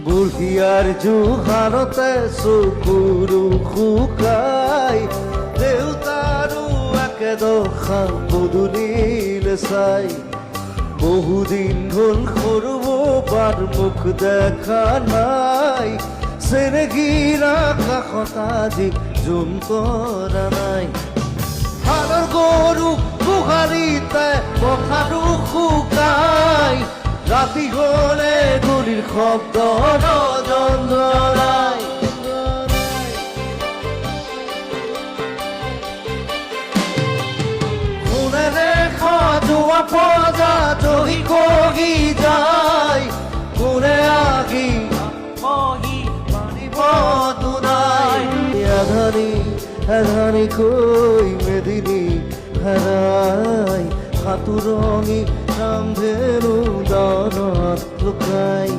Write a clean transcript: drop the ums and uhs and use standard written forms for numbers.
বুঢ়িয়াৰ জোহাৰতে চকুৰু শুকাই দেউতাৰো একেদশা পদূলিলে চাই বহুদিন হ'ল সৰু বাৰ মুখ দেখা নাই চেৰেগীৰা কাষত আজি জোন তৰা নাই হালৰ গৰু গোহালিতে পথাৰো শুকাই ৰাতি হ'লে গুলিৰ শব্দ নজনাই কোনেৰে সাজোৱা পজা জহি কহি যায় কোনে আগি মাৰিব দুনাই এধানি এধানি কৈ মেদিনী হেৰাই সাঁতোৰঙি ৰামধেনু দানত লুকাই